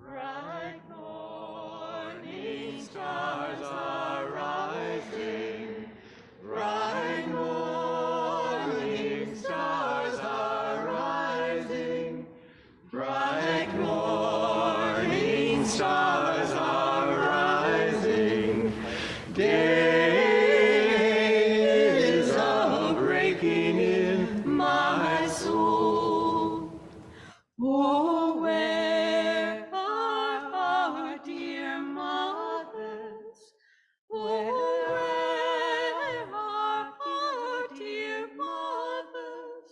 Bright morning stars are rising. Bright morning stars are rising. Bright morning stars are rising. Day is a-breaking in my soul. Oh, where are our dear mothers? Where are our dear mothers?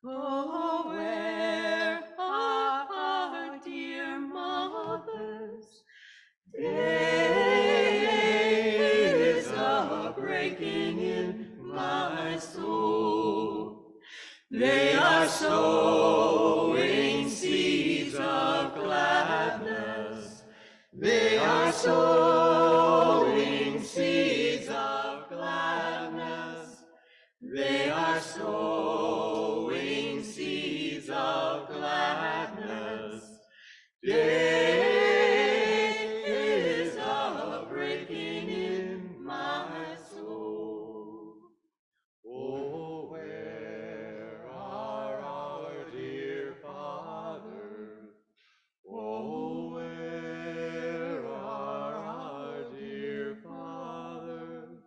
Oh, where are our dear mothers? Day is a-breaking in my soul. They are sowing seeds of gladness. They are sowing seeds of gladness. They are sowing seeds of gladness. Day is a-breaking in my soul. Oh, where are our dear fathers? Oh, where are our dear fathers?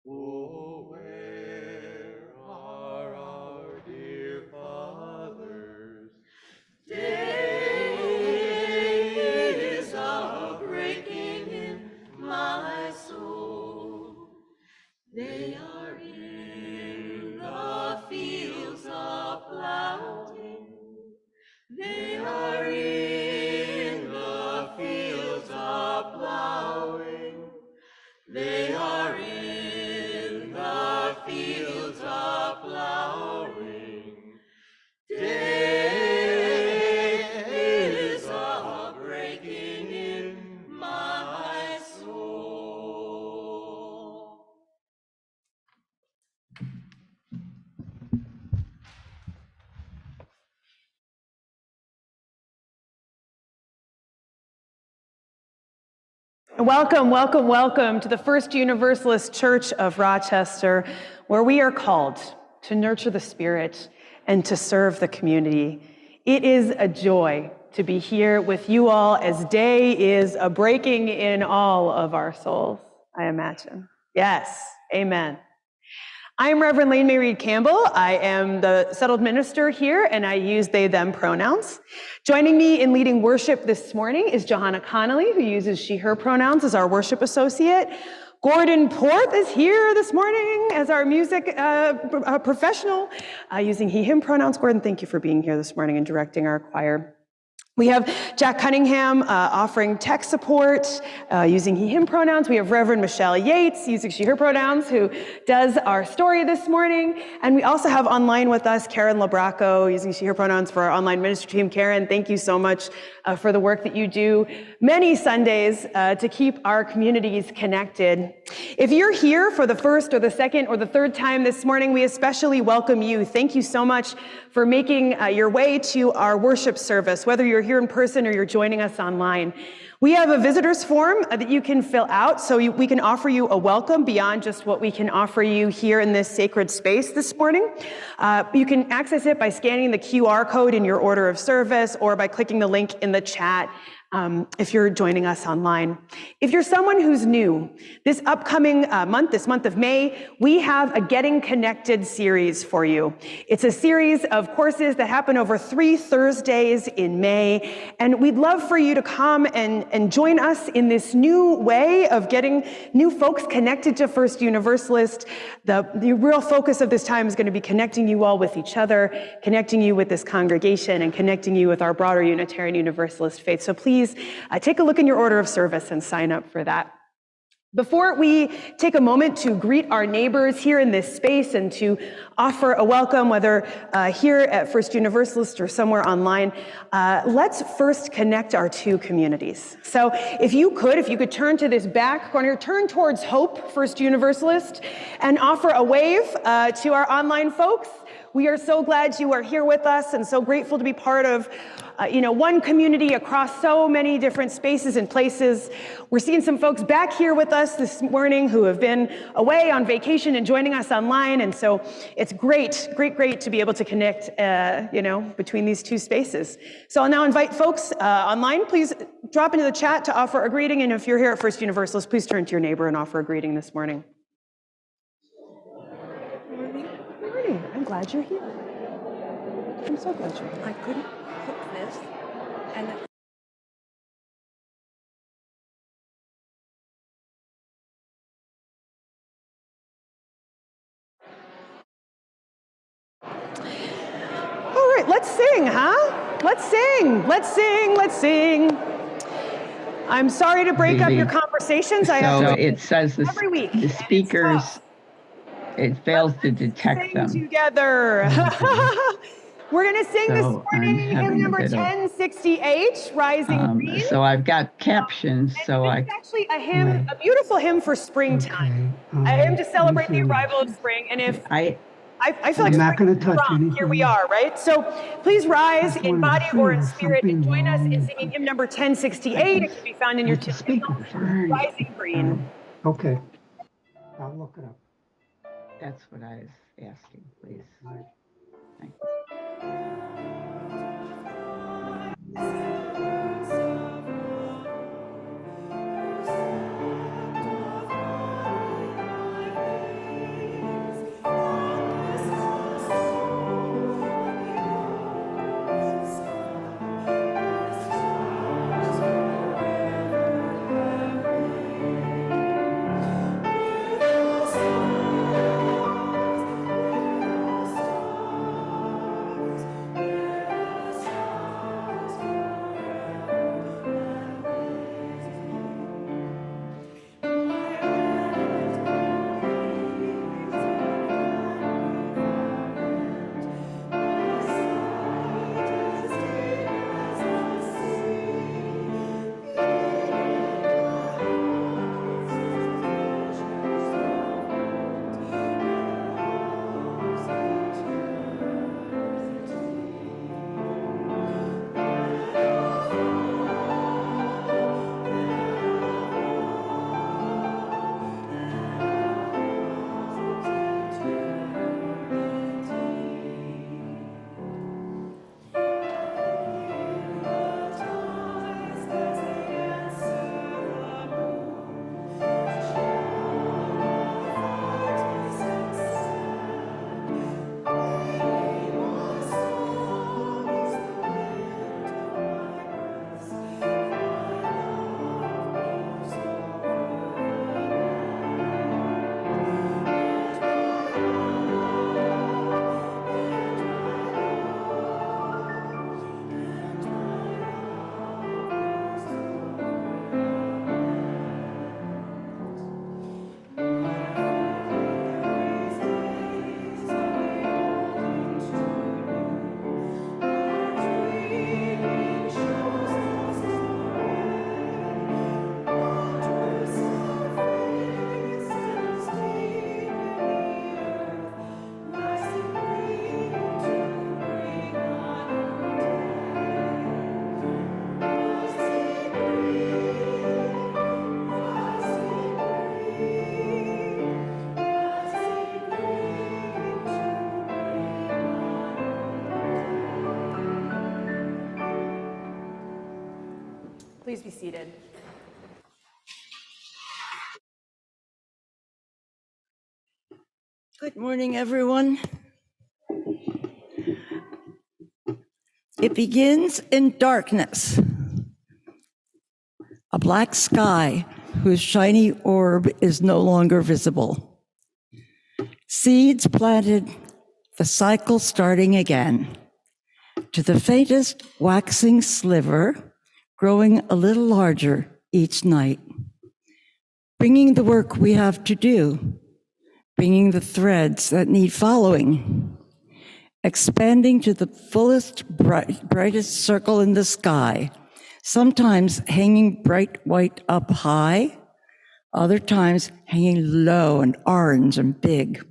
Oh, where are our dear fathers? Day is a-breaking in my soul. They are in the fields a-plowing. They are in the fields a-plowing. They are in the fields a-plowing. Day is a-breaking in my soul. Welcome, welcome, welcome to the First Universalist Church of Rochester, where we are called to nurture the spirit and to serve the community. It is a joy to be here with you all as day is a-breaking in all of our souls, I imagine. Yes, amen. I'm Reverend Lane-Mairead Campbell. I am the settled minister here, and I use they, them pronouns. Joining me in leading worship this morning is Johanna Connolly, who uses she, her pronouns as our worship associate. Gordon Porth is here this morning as our music professional, using he, him pronouns. Gordon, thank you for being here this morning and directing our choir. We have Jack Cunningham offering tech support using he, him pronouns. We have Reverend Michelle Yates using she, her pronouns, who does our story this morning. And we also have online with us Karen Labraco using she, her pronouns for our online ministry team. Karen, thank you so much for the work that you do many Sundays to keep our communities connected. If you're here for the first or the second or the third time this morning, we especially welcome you. Thank you so much for making your way to our worship service, whether you're here in person or you're joining us online. We have a visitors form that you can fill out so we can offer you a welcome beyond just what we can offer you here in this sacred space this morning. You can access it by scanning the QR code in your order of service or by clicking the link in the chat if you're joining us online. If you're someone who's new, this upcoming this month of May, we have a Getting Connected series for you. It's a series of courses that happen over 3 Thursdays in May, and we'd love for you to come and join us in this new way of getting new folks connected to First Universalist. The real focus of this time is going to be connecting you all with each other, connecting you with this congregation, and connecting you with our broader Unitarian Universalist faith. So please take a look in your order of service and sign up for that. Before we take a moment to greet our neighbors here in this space and to offer a welcome, whether here at First Universalist or somewhere online, let's first connect our two communities. So if you could turn to this back corner, turn towards Hope First Universalist, and offer a wave to our online folks. We are so glad you are here with us and so grateful to be part of one community across so many different spaces and places. We're seeing some folks back here with us this morning who have been away on vacation and joining us online. And so it's great to be able to connect, between these two spaces. So I'll now invite folks online, please drop into the chat to offer a greeting. And if you're here at First Universalist, please turn to your neighbor and offer a greeting this morning. I'm glad you're here. I'm so glad you're here. I couldn't cook this, and all right, let's sing, huh? Let's sing. I'm sorry to break up your conversations. It says every week. The speakers, it fails to detect them. Together. We're going to sing this morning hymn number 1068, Rising Green. So I've got captions. It's actually a beautiful hymn for springtime. A hymn to celebrate the arrival of spring. And if I feel like I'm not going to touch anything. Here we are, right? So please rise in body or in spirit and join us in singing hymn number 1068. It can be found in your speakers. Rising Green. Okay. I'll look it up. That's what I was asking, please. Thank you. Please be seated. good morning, everyone. It begins in darkness, a black sky whose shiny orb is no longer visible. Seeds planted, the cycle starting again, to the faintest waxing sliver, growing a little larger each night, bringing the work we have to do, bringing the threads that need following, expanding to the fullest, brightest circle in the sky, sometimes hanging bright white up high, other times hanging low and orange and big.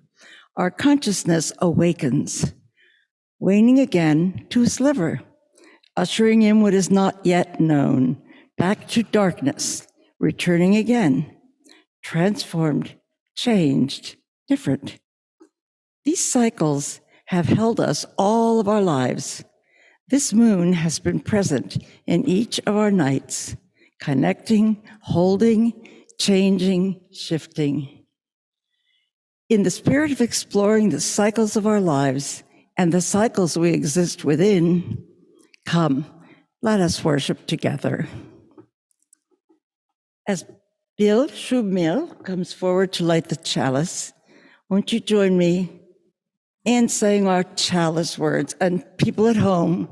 Our consciousness awakens, waning again to a sliver, ushering in what is not yet known, back to darkness, returning again, transformed, changed, different. These cycles have held us all of our lives. This moon has been present in each of our nights, connecting, holding, changing, shifting. In the spirit of exploring the cycles of our lives and the cycles we exist within, come, let us worship together. As Bill Schubmil comes forward to light the chalice, won't you join me in saying our chalice words? And people at home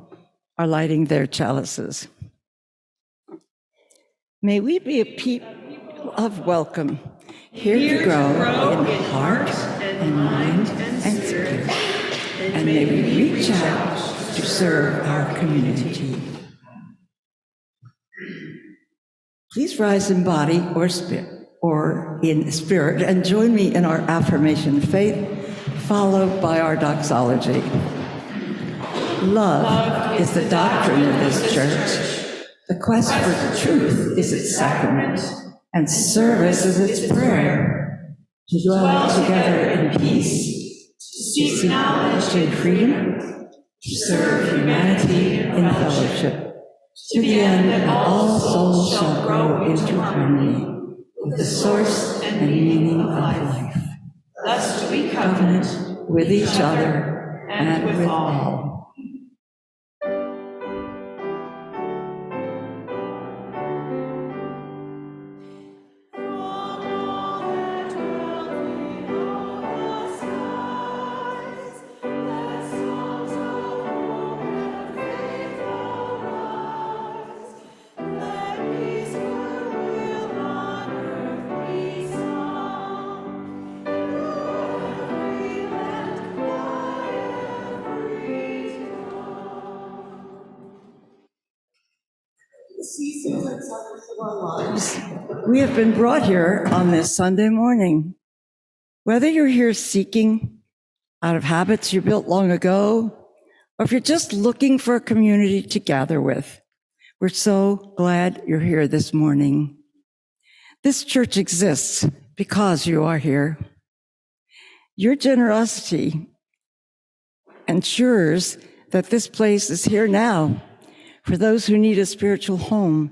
are lighting their chalices. May we be a people of welcome, here to grow in heart and mind and spirit. And may we reach out to serve our community. Please rise in body or in spirit and join me in our affirmation of faith, followed by our doxology. Love is the doctrine of this church. The quest for truth is its sacrament, and service is its prayer. To dwell together in peace, to seek knowledge and freedom, to serve humanity in fellowship, to the end that all souls shall grow into harmony with the source and meaning of life. Thus do we covenant with each other and with all. We have been brought here on this Sunday morning. Whether you're here seeking out of habits you built long ago, or if you're just looking for a community to gather with, we're so glad you're here this morning. This church exists because you are here. Your generosity ensures that this place is here now for those who need a spiritual home,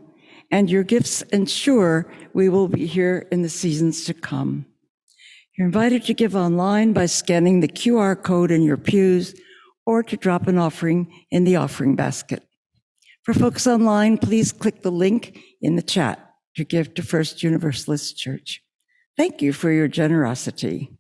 and your gifts ensure we will be here in the seasons to come. You're invited to give online by scanning the QR code in your pews or to drop an offering in the offering basket. For folks online, please click the link in the chat to give to First Universalist Church. Thank you for your generosity.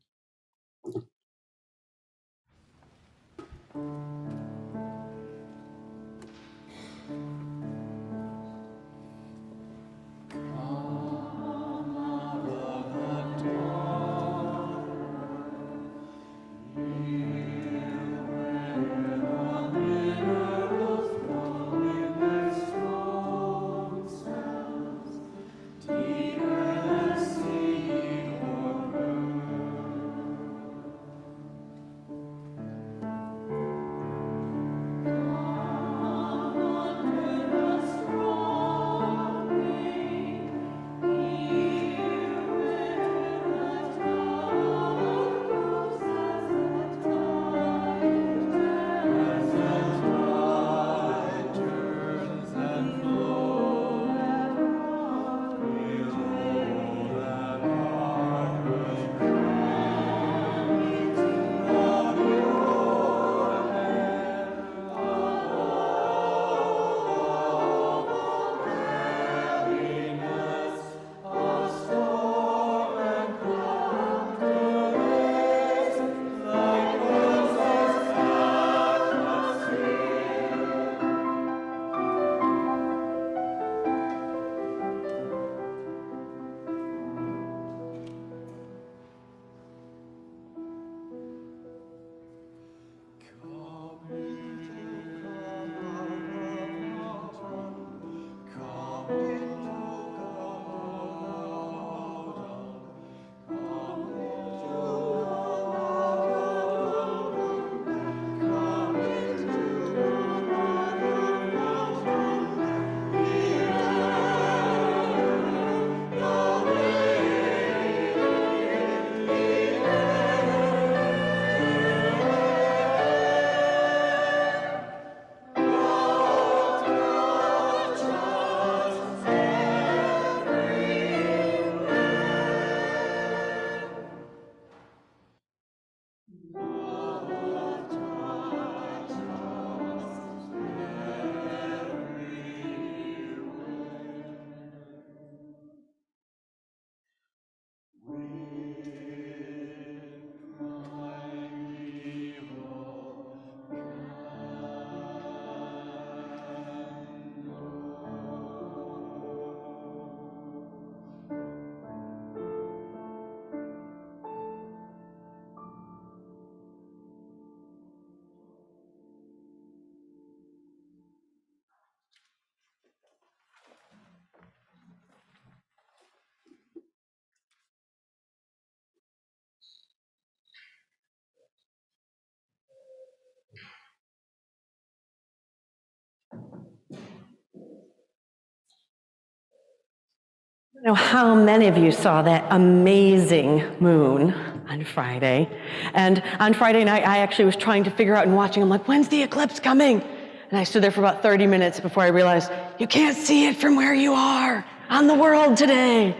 I don't know how many of you saw that amazing moon on Friday. And on Friday night, I actually was trying to figure out and watching. I'm like, when's the eclipse coming? And I stood there for about 30 minutes before I realized, you can't see it from where you are on the world today.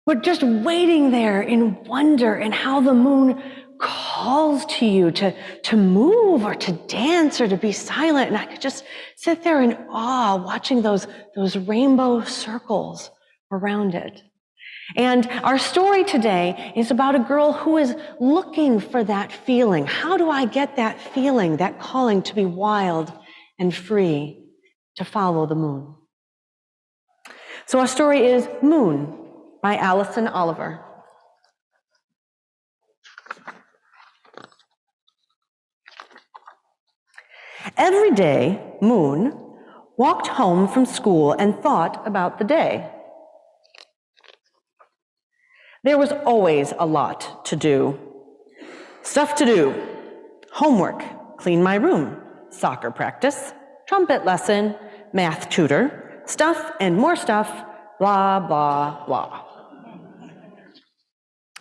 We're just waiting there in wonder and how the moon calls to you to move or to dance or to be silent. And I could just sit there in awe watching those rainbow circles around it. And our story today is about a girl who is looking for that feeling. How do I get that feeling, that calling to be wild and free, to follow the moon? So our story is Moon by Alison Oliver. Every day, Moon walked home from school and thought about the day. There was always a lot to do. Stuff to do, homework, clean my room, soccer practice, trumpet lesson, math tutor, stuff and more stuff, blah, blah, blah.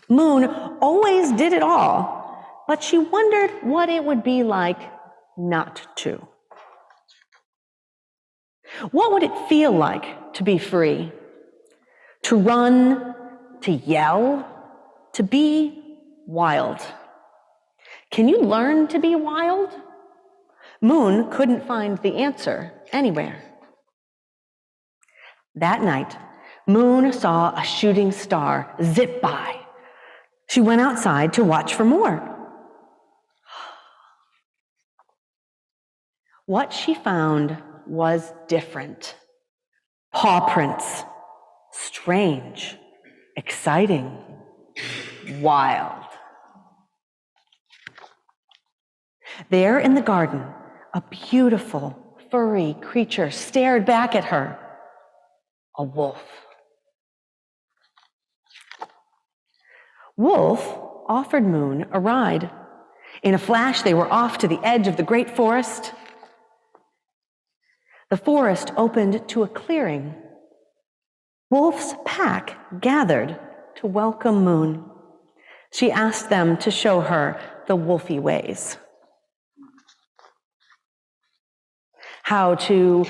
Moon always did it all, but she wondered what it would be like not to. What would it feel like to be free? To run, to yell, to be wild. Can you learn to be wild? Moon couldn't find the answer anywhere. That night, Moon saw a shooting star zip by. She went outside to watch for more. What she found was different. Paw prints, strange, exciting, wild. There in the garden, a beautiful, furry creature stared back at her. A wolf. Wolf offered Moon a ride. In a flash, they were off to the edge of the great forest. The forest opened to a clearing. Wolf's pack gathered to welcome Moon. She asked them to show her the wolfy ways. How to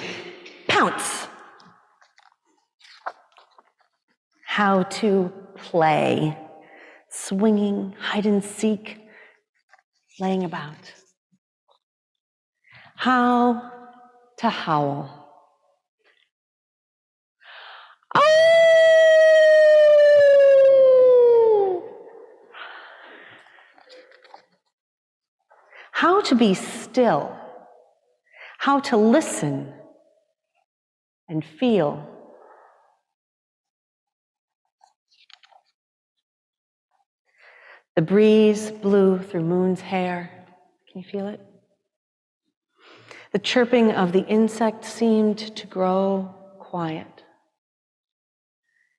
pounce. How to play, swinging, hide and seek, laying about. How to howl. How to be still, how to listen and feel. The breeze blew through Moon's hair. Can you feel it? The chirping of the insect seemed to grow quiet.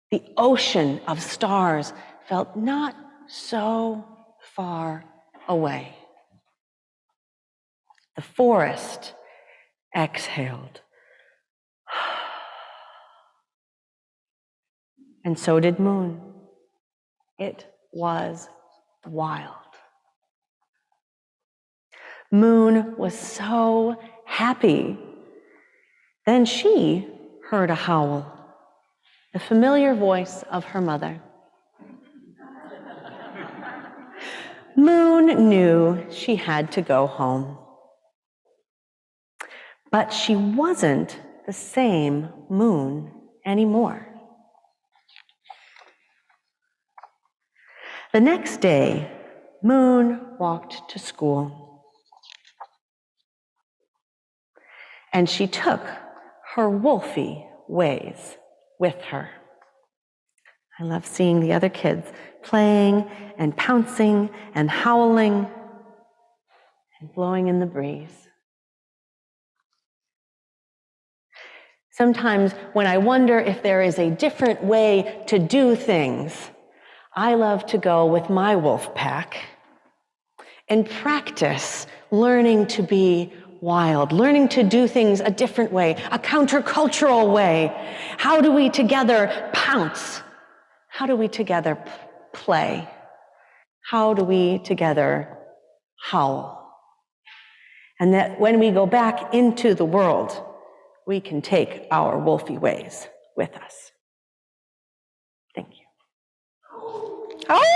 The ocean of stars felt not so far away. The forest exhaled. And so did Moon. It was wild. Moon was so happy. Then she heard a howl, the familiar voice of her mother. Moon knew she had to go home. But she wasn't the same Moon anymore. The next day, Moon walked to school. And she took her wolfy ways with her. I love seeing the other kids playing and pouncing and howling and blowing in the breeze. Sometimes when I wonder if there is a different way to do things, I love to go with my wolf pack and practice learning to be wild, learning to do things a different way, a countercultural way. How do we together pounce? How do we together play? How do we together howl? And that when we go back into the world, we can take our wolfy ways with us. Thank you. Oh!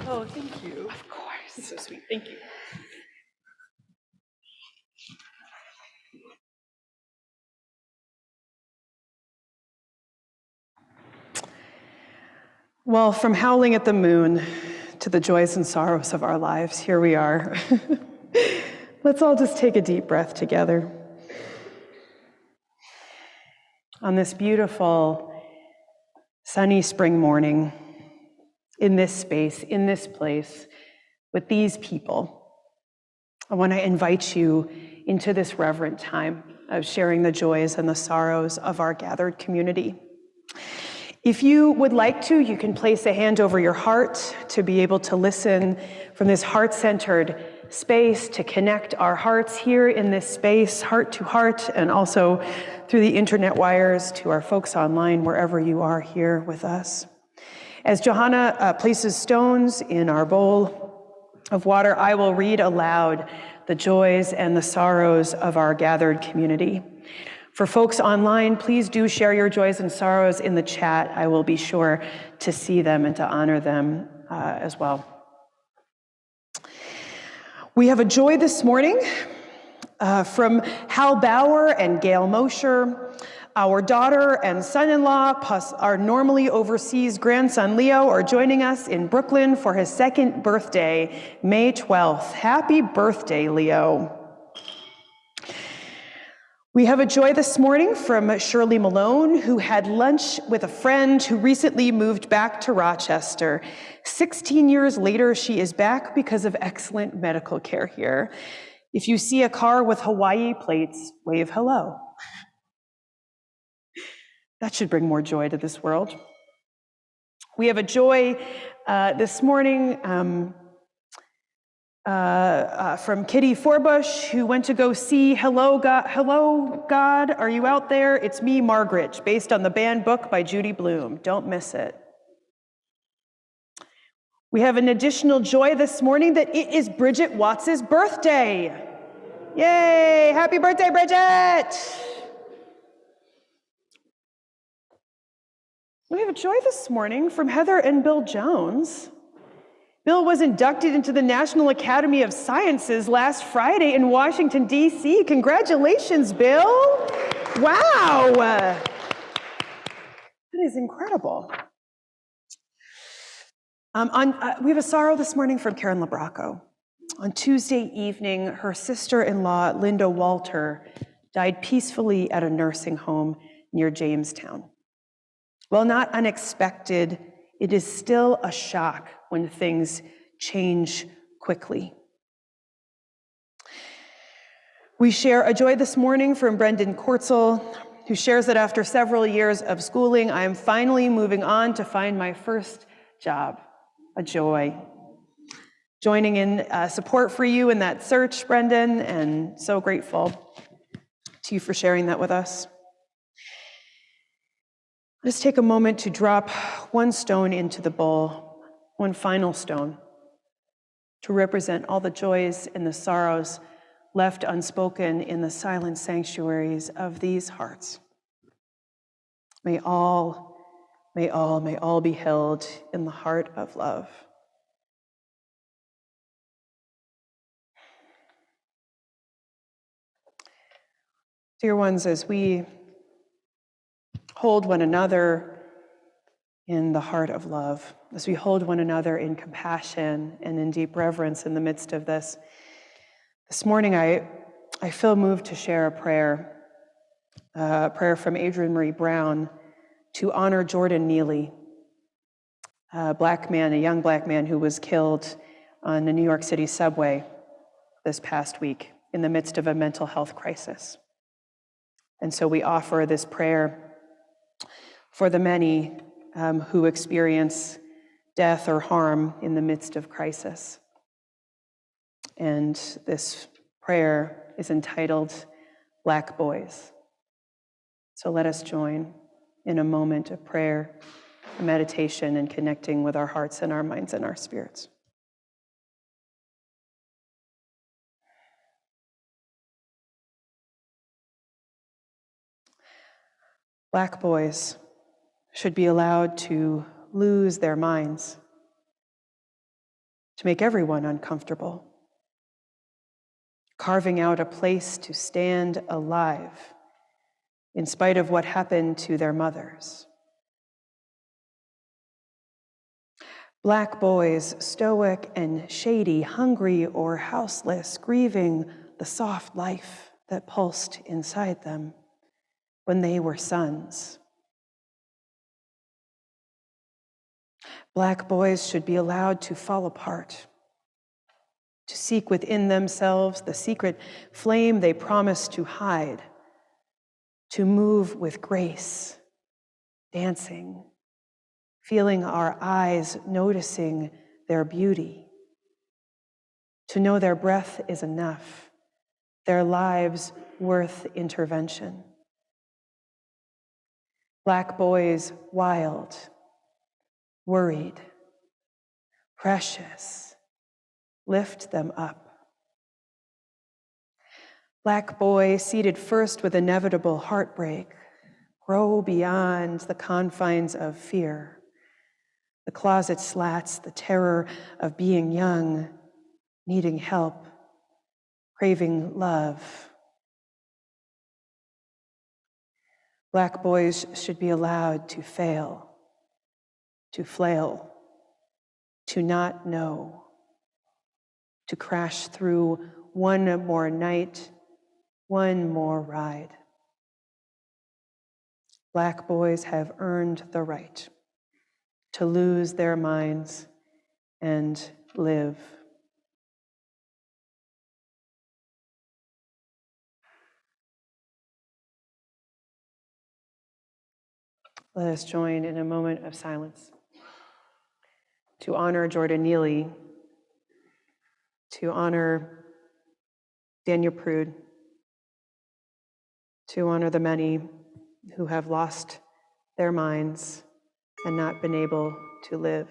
Oh, thank you. Of course. It's so sweet. Thank you. Well, from howling at the moon to the joys and sorrows of our lives, here we are. Let's all just take a deep breath together. On this beautiful, sunny spring morning, in this space, in this place, with these people, I want to invite you into this reverent time of sharing the joys and the sorrows of our gathered community. If you would like to, you can place a hand over your heart to be able to listen from this heart-centered space, to connect our hearts here in this space, heart to heart, and also through the internet wires to our folks online, wherever you are here with us. As Johanna places stones in our bowl of water, I will read aloud the joys and the sorrows of our gathered community. For folks online, please do share your joys and sorrows in the chat. I will be sure to see them and to honor them as well. We have a joy this morning from Hal Bauer and Gail Mosher. Our daughter and son-in-law, plus our normally overseas grandson Leo, are joining us in Brooklyn for his second birthday, May 12th. Happy birthday, Leo. We have a joy this morning from Shirley Malone, who had lunch with a friend who recently moved back to Rochester. 16 years later, she is back because of excellent medical care here. If you see a car with Hawaii plates, wave hello. That should bring more joy to this world. We have a joy this morning from Kitty Forbush, who went to go see Hello, God, Are You Out There? It's Me, Margaret, based on the banned book by Judy Blume. Don't miss it. We have an additional joy this morning that it is Bridget Watts' birthday. Yay! Happy birthday, Bridget! We have a joy this morning from Heather and Bill Jones. Bill was inducted into the National Academy of Sciences last Friday in Washington, D.C. Congratulations, Bill. Wow. That is incredible. We have a sorrow this morning from Karen Labraco. On Tuesday evening, her sister-in-law, Linda Walter, died peacefully at a nursing home near Jamestown. While not unexpected, it is still a shock when things change quickly. We share a joy this morning from Brendan Kortzel, who shares that after several years of schooling, I am finally moving on to find my first job. A joy. Joining in support for you in that search, Brendan, and so grateful to you for sharing that with us. Let's take a moment to drop one stone into the bowl, one final stone, to represent all the joys and the sorrows left unspoken in the silent sanctuaries of these hearts. May all be held in the heart of love. Dear ones, as we hold one another in the heart of love, as we hold one another in compassion and in deep reverence in the midst of this morning I feel moved to share a prayer from Adrienne Marie Brown to honor Jordan Neely, a young black man who was killed on the New York City subway this past week in the midst of a mental health crisis. And so we offer this prayer for the many who experience death or harm in the midst of crisis. And this prayer is entitled Black Boys. So let us join in a moment of prayer, a meditation, and connecting with our hearts and our minds and our spirits. Black boys should be allowed to lose their minds, to make everyone uncomfortable, carving out a place to stand alive in spite of what happened to their mothers. Black boys, stoic and shady, hungry or houseless, grieving the soft life that pulsed inside them when they were sons. Black boys should be allowed to fall apart, to seek within themselves the secret flame they promised to hide, to move with grace, dancing, feeling our eyes noticing their beauty, to know their breath is enough, their lives worth intervention. Black boys, wild, worried, precious, lift them up. Black boy, seated first with inevitable heartbreak, grow beyond the confines of fear, the closet slats, the terror of being young, needing help, craving love. Black boys should be allowed to fail, to flail, to not know, to crash through one more night, one more ride. Black boys have earned the right to lose their minds and live. Let us join in a moment of silence to honor Jordan Neely, to honor Daniel Prude, to honor the many who have lost their minds and not been able to live.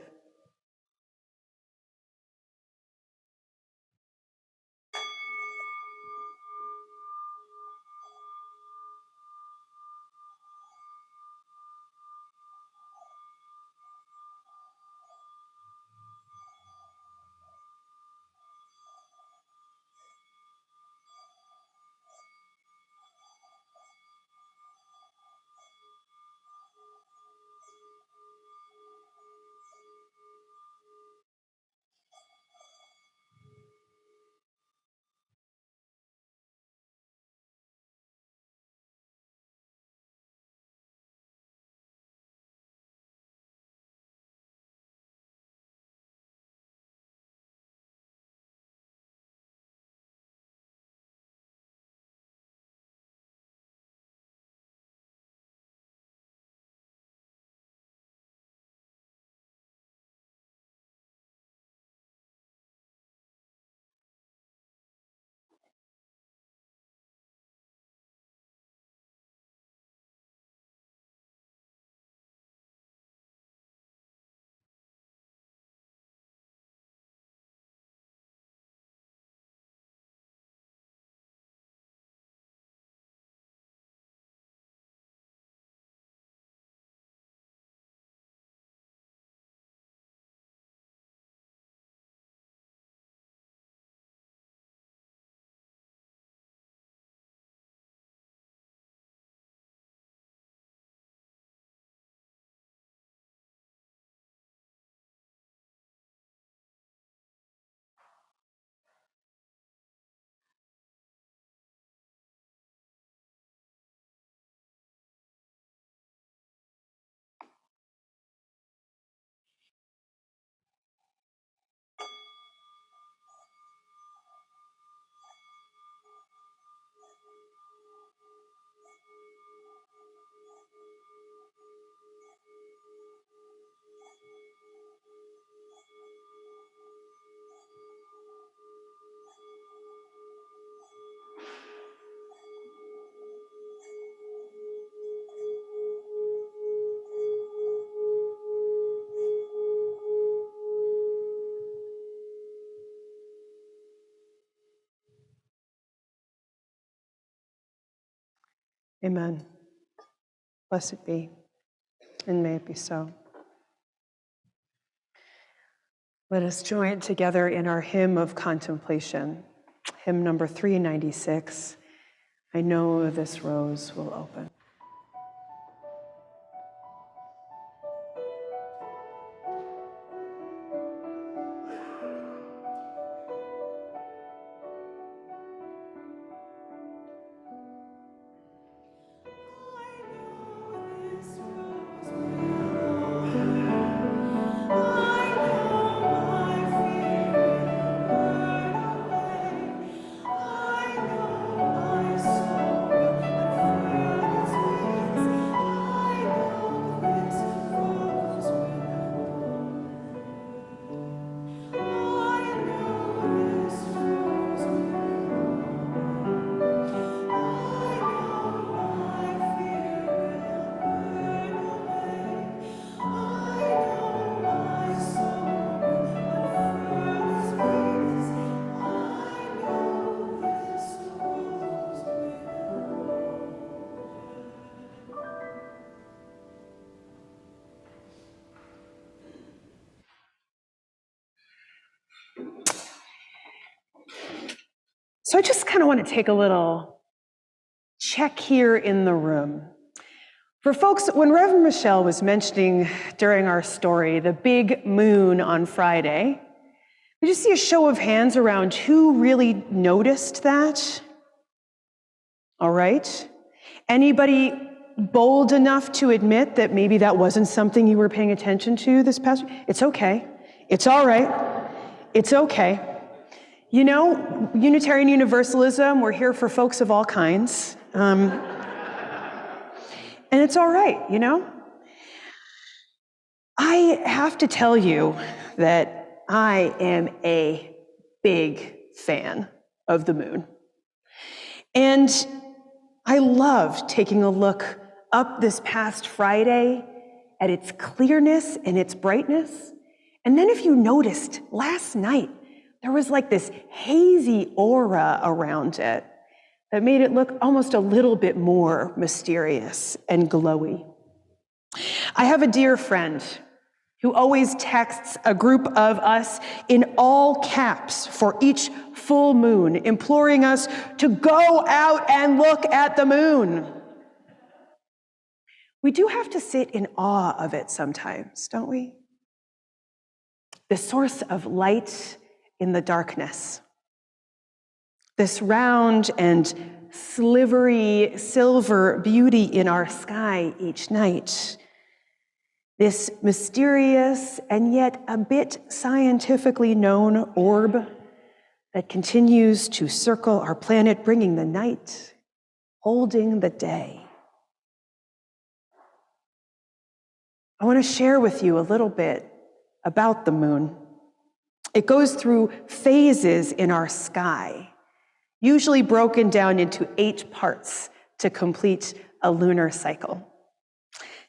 Amen. Blessed be, and may it be so. Let us join together in our hymn of contemplation, hymn number 396. I know this rose will open. So I just kind of want to take a little check here in the room. For folks, when Reverend Michelle was mentioning during our story the big moon on Friday, did you see a show of hands around who really noticed that? All right. Anybody bold enough to admit that maybe that wasn't something you were paying attention to this past week? It's okay. It's all right. It's okay. You know, Unitarian Universalism, we're here for folks of all kinds. And it's all right, you know? I have to tell you that I am a big fan of the moon. And I loved taking a look up this past Friday at its clearness and its brightness. And then if you noticed, last night, there was like this hazy aura around it that made it look almost a little bit more mysterious and glowy. I have a dear friend who always texts a group of us in all caps for each full moon, imploring us to go out and look at the moon. We do have to sit in awe of it sometimes, don't we? The source of light in the darkness. This round and slivery silver beauty in our sky each night. This mysterious and yet a bit scientifically known orb that continues to circle our planet, bringing the night, holding the day. I want to share with you a little bit about the moon. It goes through phases in our sky, usually broken down into 8 parts to complete a lunar cycle.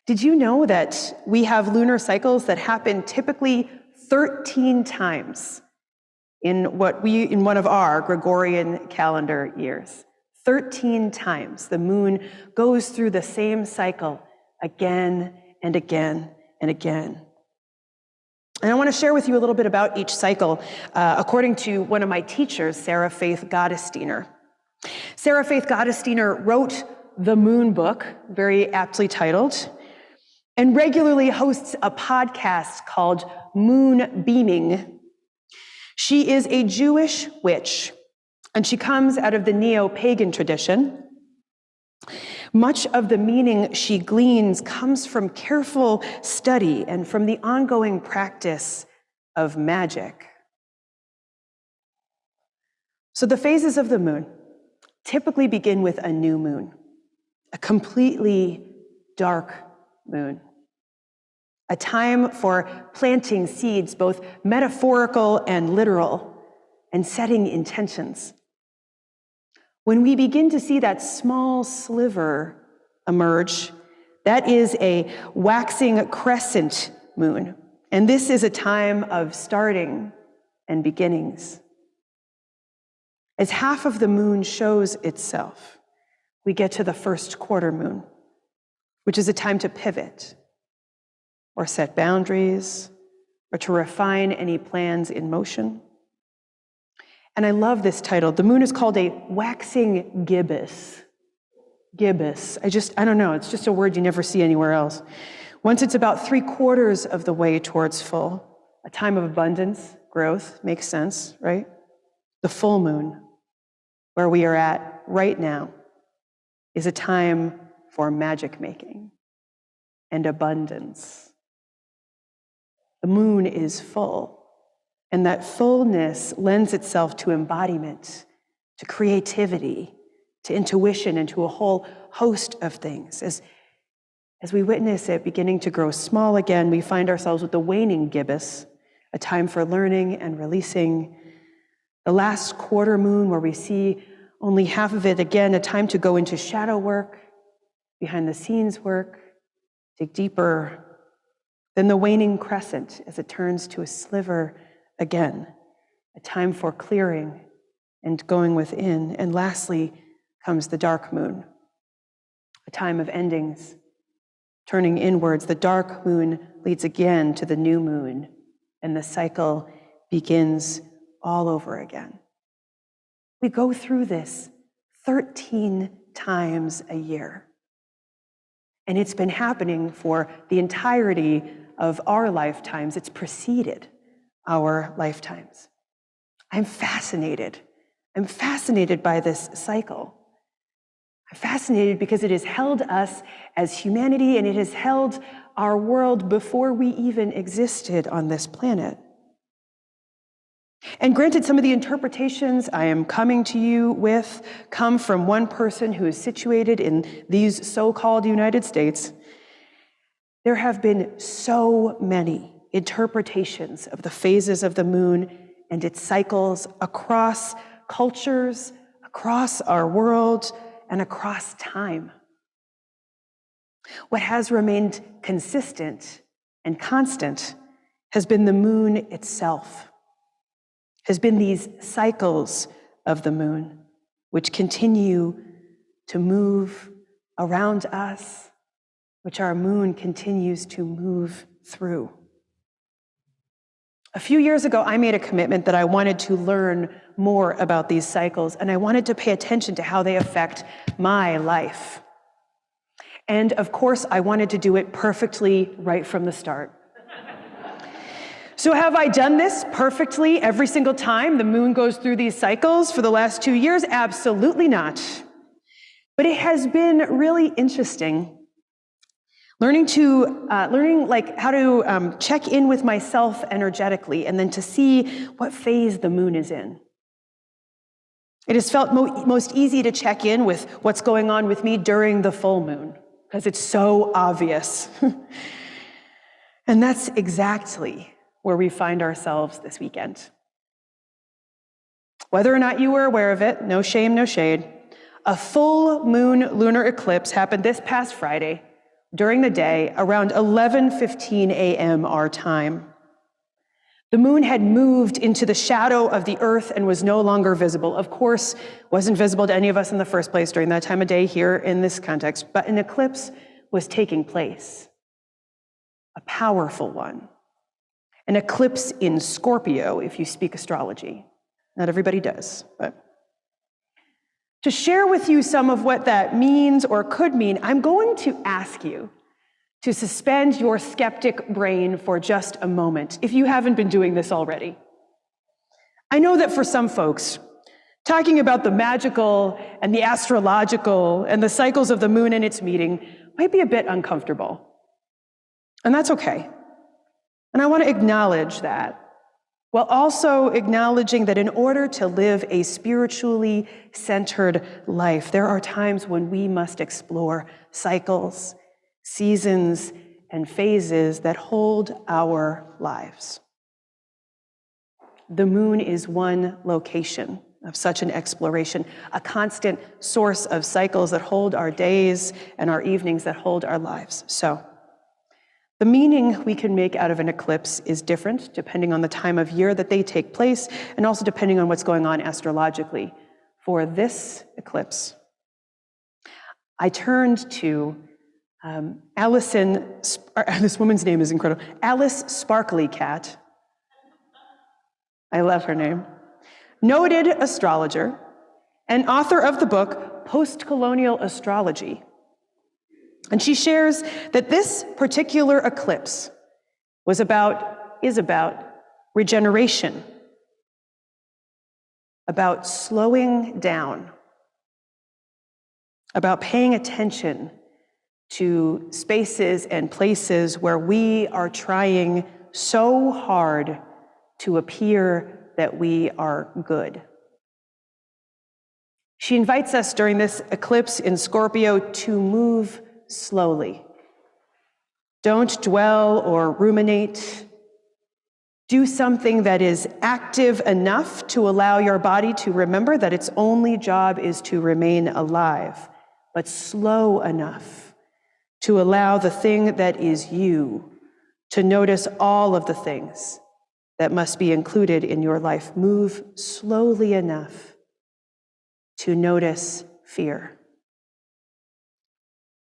Did you know that we have lunar cycles that happen typically 13 times in one of our Gregorian calendar years? 13 times the moon goes through the same cycle again and again and again. And I want to share with you a little bit about each cycle, according to one of my teachers, Sarah Faith Gottesdiener. Sarah Faith Gottesdiener wrote the Moon Book, very aptly titled, and regularly hosts a podcast called Moon Beaming. She is a Jewish witch, and she comes out of the neo-pagan tradition. Much of the meaning she gleans comes from careful study and from the ongoing practice of magic. So the phases of the moon typically begin with a new moon, a completely dark moon, a time for planting seeds, both metaphorical and literal, and setting intentions. When we begin to see that small sliver emerge, that is a waxing crescent moon. And this is a time of starting and beginnings. As half of the moon shows itself, we get to the first quarter moon, which is a time to pivot or set boundaries or to refine any plans in motion. And I love this title. The moon is called a waxing gibbous. Gibbous. I don't know. It's just a word you never see anywhere else. Once it's about 3/4 of the way towards full, a time of abundance, growth, makes sense, right? The full moon, where we are at right now, is a time for magic making and abundance. The moon is full, and that fullness lends itself to embodiment, to creativity, to intuition, and to a whole host of things. As we witness it beginning to grow small again, we find ourselves with the waning gibbous, a time for learning and releasing. The last quarter moon, where we see only half of it, again, a time to go into shadow work, behind the scenes work, dig deeper. Then the waning crescent, as it turns to a sliver again, a time for clearing and going within. And lastly comes the dark moon, a time of endings, turning inwards. The dark moon leads again to the new moon, and the cycle begins all over again. We go through this 13 times a year. And it's been happening for the entirety of our lifetimes. It's preceded our lifetimes. I'm fascinated. I'm fascinated by this cycle. I'm fascinated because it has held us as humanity, and it has held our world before we even existed on this planet. And granted, some of the interpretations I am coming to you with come from one person who is situated in these so-called United States. There have been so many interpretations of the phases of the moon and its cycles across cultures, across our world, and across time. What has remained consistent and constant has been the moon itself, has been these cycles of the moon, which continue to move around us, which our moon continues to move through. A few years ago, I made a commitment that I wanted to learn more about these cycles, and I wanted to pay attention to how they affect my life. And of course, I wanted to do it perfectly right from the start. So have I done this perfectly every single time the moon goes through these cycles for the last 2 years? Absolutely not. But it has been really interesting learning how to check in with myself energetically, and then to see what phase the moon is in. It has felt most easy to check in with what's going on with me during the full moon, because it's so obvious. And that's exactly where we find ourselves this weekend. Whether or not you were aware of it, no shame, no shade, a full moon lunar eclipse happened this past Friday during the day around 11:15 a.m. our time. The moon had moved into the shadow of the earth and was no longer visible. Of course, wasn't visible to any of us in the first place during that time of day here in this context, but an eclipse was taking place, a powerful one. An eclipse in Scorpio, if you speak astrology. Not everybody does, but. To share with you some of what that means or could mean, I'm going to ask you to suspend your skeptic brain for just a moment, if you haven't been doing this already. I know that for some folks, talking about the magical and the astrological and the cycles of the moon and its meeting might be a bit uncomfortable. And that's okay. And I want to acknowledge that, while also acknowledging that in order to live a spiritually centered life, there are times when we must explore cycles, seasons, and phases that hold our lives. The moon is one location of such an exploration, a constant source of cycles that hold our days and our evenings, that hold our lives. So, the meaning we can make out of an eclipse is different depending on the time of year that they take place, and also depending on what's going on astrologically for this eclipse. I turned to this woman's name is incredible, Alice Sparkly Cat. I love her name. Noted astrologer and author of the book Post-Colonial Astrology. And she shares that this particular eclipse is about regeneration, about slowing down, about paying attention to spaces and places where we are trying so hard to appear that we are good. She invites us during this eclipse in Scorpio to move slowly. Don't dwell or ruminate. Do something that is active enough to allow your body to remember that its only job is to remain alive, but slow enough to allow the thing that is you to notice all of the things that must be included in your life. Move slowly enough to notice fear.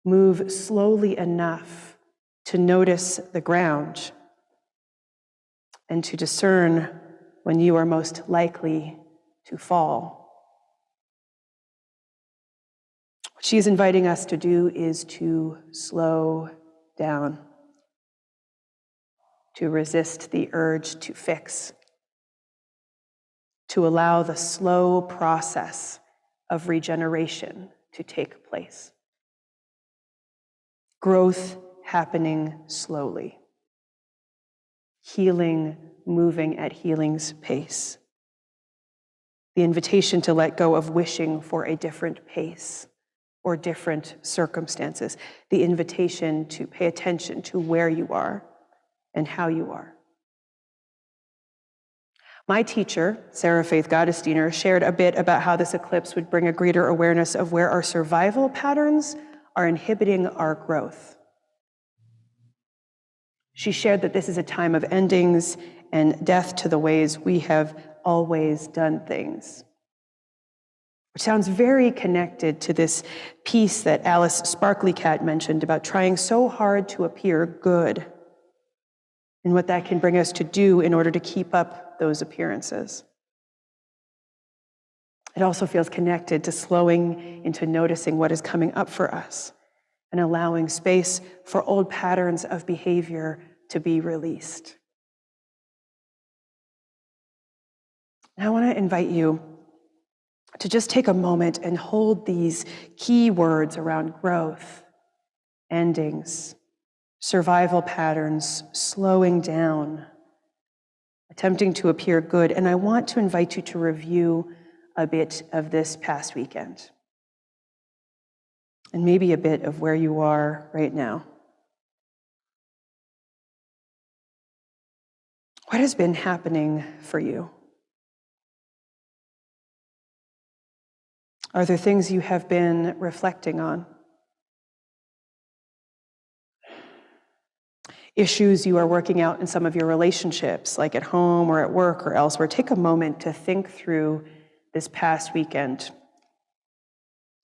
Move slowly enough to notice the ground and to discern when you are most likely to fall. What she's inviting us to do is to slow down, to resist the urge to fix, to allow the slow process of regeneration to take place. Growth happening slowly. Healing moving at healing's pace. The invitation to let go of wishing for a different pace or different circumstances. The invitation to pay attention to where you are and how you are. My teacher, Sarah Faith Gottesdiener, shared a bit about how this eclipse would bring a greater awareness of where our survival patterns are inhibiting our growth. She shared that this is a time of endings and death to the ways we have always done things, which sounds very connected to this piece that Alice Sparkly Cat mentioned about trying so hard to appear good and what that can bring us to do in order to keep up those appearances. It also feels connected to slowing into noticing what is coming up for us and allowing space for old patterns of behavior to be released. Now I want to invite you to just take a moment and hold these key words around growth, endings, survival patterns, slowing down, attempting to appear good. And I want to invite you to review a bit of this past weekend, and maybe a bit of where you are right now. What has been happening for you? Are there things you have been reflecting on? Issues you are working out in some of your relationships, like at home or at work or elsewhere? Take a moment to think through this past weekend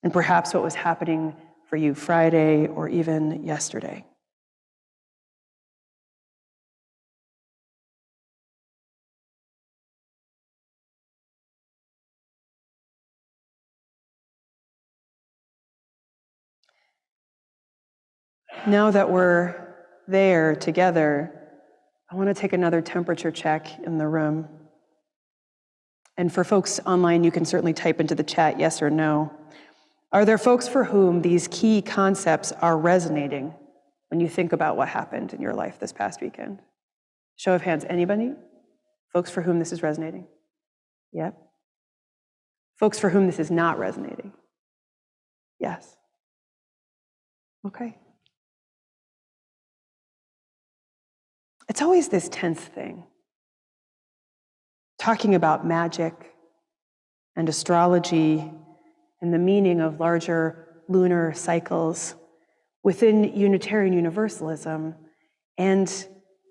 and perhaps what was happening for you Friday or even yesterday. Now that we're there together, I want to take another temperature check in the room. And for folks online, you can certainly type into the chat yes or no. Are there folks for whom these key concepts are resonating when you think about what happened in your life this past weekend? Show of hands, anybody? Folks for whom this is resonating? Yep. Folks for whom this is not resonating? Yes. Okay. It's always this tense thing, talking about magic and astrology and the meaning of larger lunar cycles within Unitarian Universalism and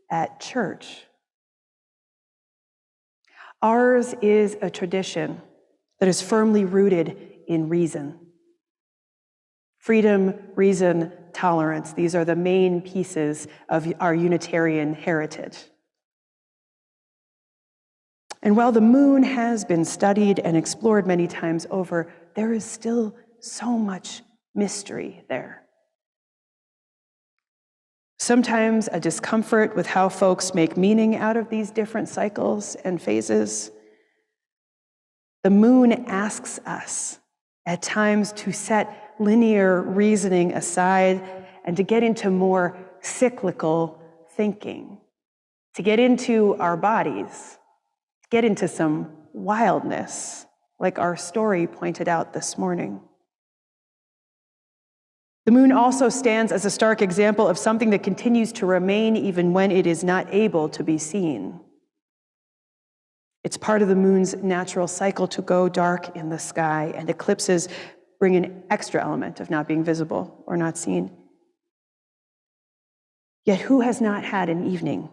at church. Ours is a tradition that is firmly rooted in reason, Freedom, reason, tolerance. These are the main pieces of our Unitarian heritage. And while the moon has been studied and explored many times over, there is still so much mystery there. Sometimes a discomfort with how folks make meaning out of these different cycles and phases. The moon asks us at times to set linear reasoning aside and to get into more cyclical thinking, to get into our bodies, to get into some wildness, like our story pointed out this morning. The moon also stands as a stark example of something that continues to remain even when it is not able to be seen. It's part of the moon's natural cycle to go dark in the sky, and eclipses bring an extra element of not being visible or not seen. Yet who has not had an evening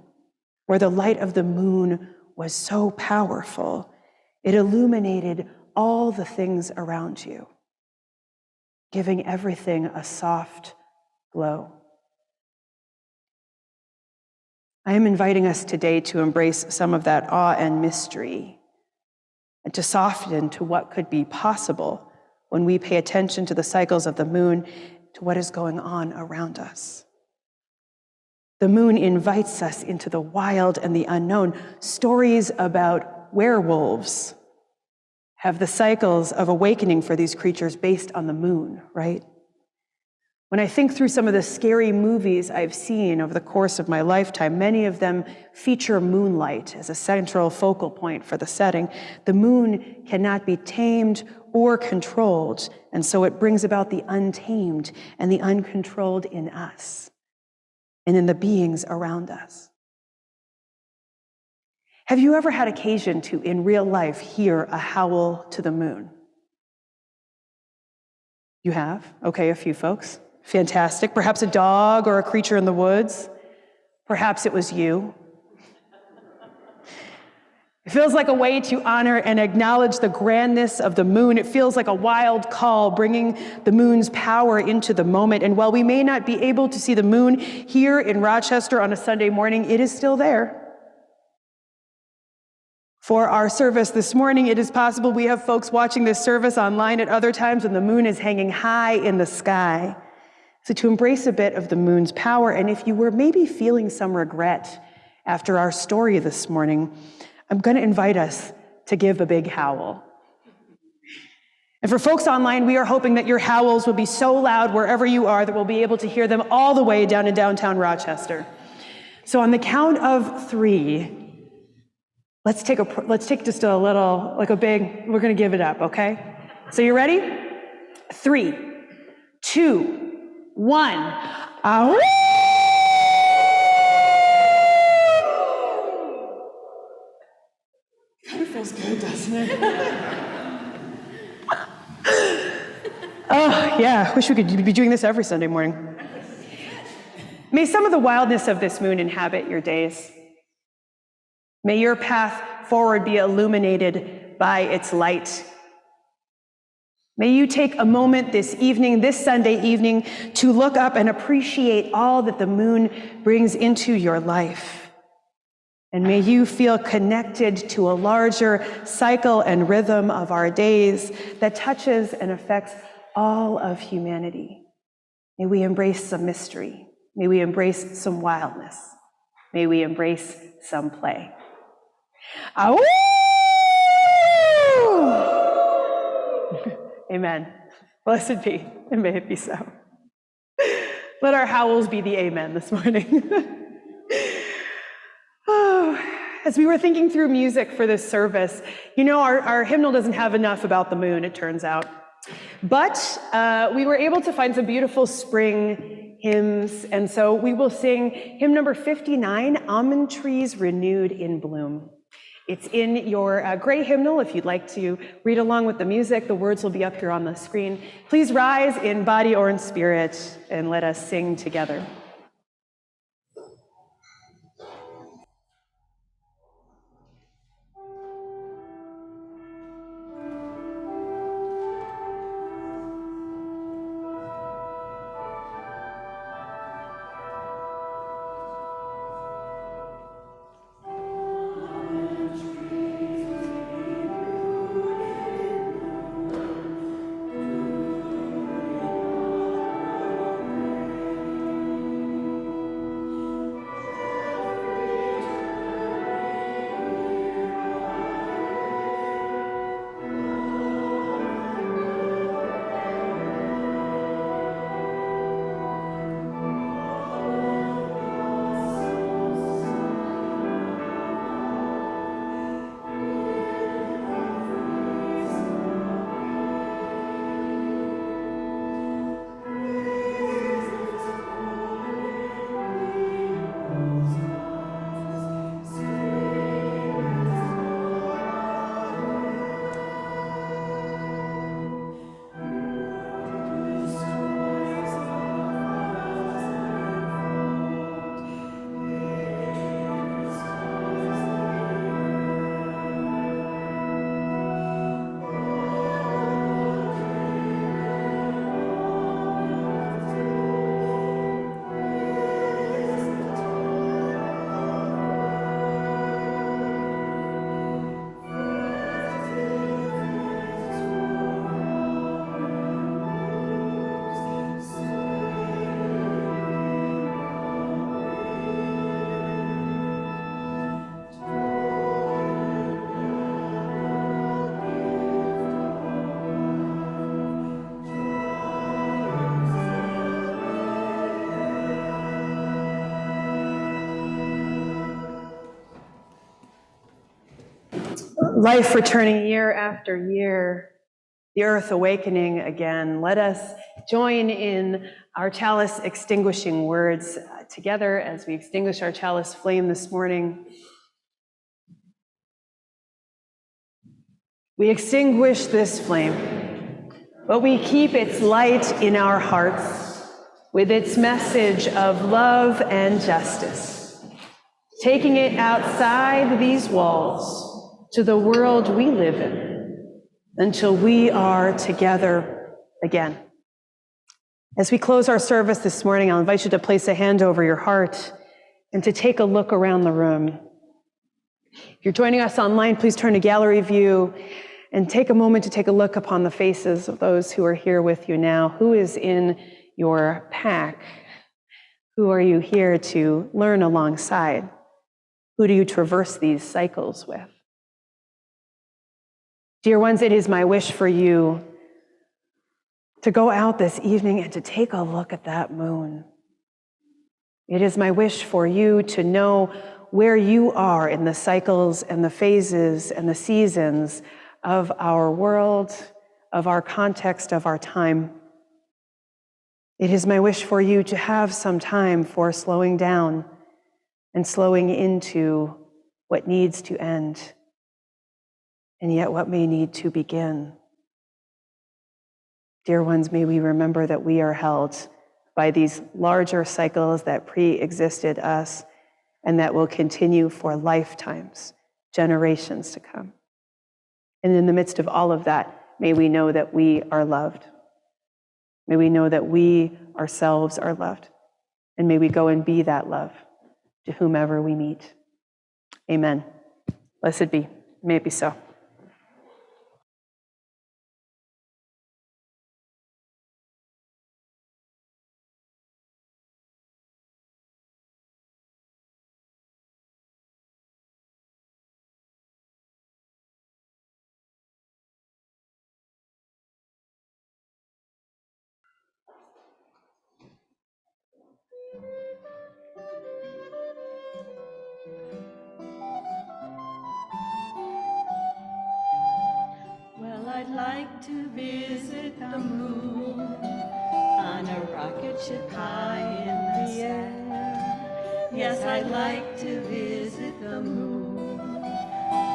where the light of the moon was so powerful, it illuminated all the things around you, giving everything a soft glow? I am inviting us today to embrace some of that awe and mystery, and to soften to what could be possible when we pay attention to the cycles of the moon, to what is going on around us. The moon invites us into the wild and the unknown. Stories about werewolves have the cycles of awakening for these creatures based on the moon, right? When I think through some of the scary movies I've seen over the course of my lifetime, many of them feature moonlight as a central focal point for the setting. The moon cannot be tamed or controlled, and so it brings about the untamed and the uncontrolled in us and in the beings around us. Have you ever had occasion to, in real life, hear a howl to the moon? You have? Okay, a few folks. Fantastic. Perhaps a dog or a creature in the woods. Perhaps it was you. It feels like a way to honor and acknowledge the grandness of the moon. It feels like a wild call, bringing the moon's power into the moment. And while we may not be able to see the moon here in Rochester on a Sunday morning, it is still there. For our service this morning, it is possible we have folks watching this service online at other times when the moon is hanging high in the sky. So to embrace a bit of the moon's power, and if you were maybe feeling some regret after our story this morning, I'm going to invite us to give a big howl. And for folks online, we are hoping that your howls will be so loud wherever you are that we'll be able to hear them all the way down in downtown Rochester. So on the count of 3, let's take just a little, like a big, we're going to give it up, okay? So you ready? 3, 2, 1. Ow! Kind of feels good, doesn't it? Oh, yeah, wish we could be doing this every Sunday morning. May some of the wildness of this moon inhabit your days. May your path forward be illuminated by its light. May you take a moment this evening, this Sunday evening, to look up and appreciate all that the moon brings into your life. And may you feel connected to a larger cycle and rhythm of our days that touches and affects all of humanity. May we embrace some mystery. May we embrace some wildness. May we embrace some play. Ow! Amen. Blessed be, and may it be so. Let our howls be the amen this morning. As we were thinking through music for this service, you know, our hymnal doesn't have enough about the moon, it turns out. But we were able to find some beautiful spring hymns, and so we will sing hymn number 59, Almond Trees Renewed in Bloom. It's in your gray hymnal. If you'd like to read along with the music, the words will be up here on the screen. Please rise in body or in spirit, and let us sing together. life returning year after year, the earth awakening again. Let us join in our chalice extinguishing words together as we extinguish our chalice flame this morning. We extinguish this flame, but we keep its light in our hearts with its message of love and justice, taking it outside these walls to the world we live in until we are together again. As we close our service this morning, I'll invite you to place a hand over your heart and to take a look around the room. If you're joining us online, please turn to gallery view and take a moment to take a look upon the faces of those who are here with you now. Who is in your pack? Who are you here to learn alongside? Who do you traverse these cycles with? Dear ones, it is my wish for you to go out this evening and to take a look at that moon. It is my wish for you to know where you are in the cycles and the phases and the seasons of our world, of our context, of our time. It is my wish for you to have some time for slowing down and slowing into what needs to end, and yet what may need to begin. Dear ones, may we remember that we are held by these larger cycles that pre-existed us and that will continue for lifetimes, generations to come. And in the midst of all of that, may we know that we are loved. May we know that we ourselves are loved. And may we go and be that love to whomever we meet. Amen. Blessed be. May it be so. Well, I'd like to visit the moon on a rocket ship high in the air. Yes, I'd like to visit the moon,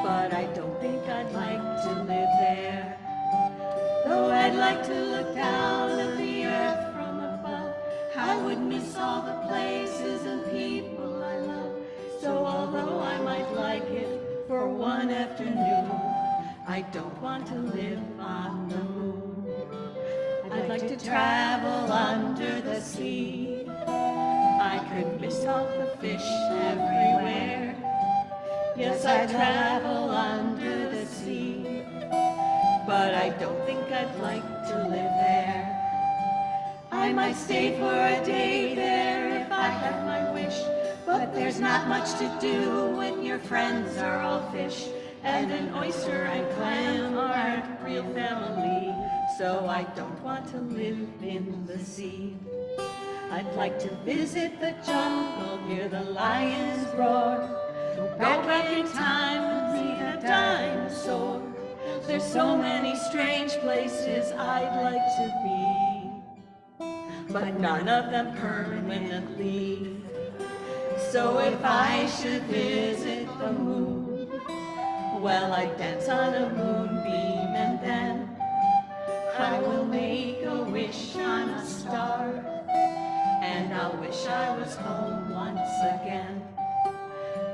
but I don't think I'd like to live there. Though I'd like to look down at the earth from above, I would miss all the places and people I love. So although I might like it for one afternoon, I don't want to live on the moon. I'd like to travel under the sea. I could miss all the fish everywhere. Yes, I'd travel under the sea, but I don't think I'd like to live there. I might stay for a day there if I had my wish, but there's not much to do when your friends are all fish, and an oyster and clam aren't real family, so I don't want to live in the sea. I'd like to visit the jungle, hear the lions roar, go back in time and meet a dinosaur. There's so many strange places I'd like to be, but none of them permanently. So if I should visit the moon, well, I dance on a moonbeam and then I will make a wish on a star, and I'll wish I was home once again.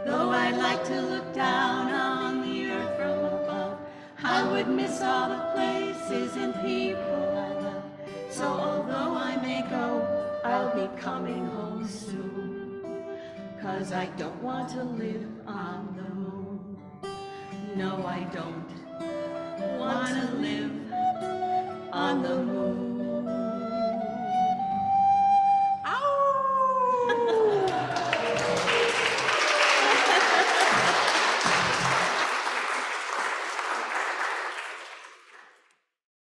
Though I'd like to look down on the earth from above, I would miss all the places and people I love. So although I may go, I'll be coming home soon, 'cause I don't want to live on the moon. No, I don't want to live on the moon.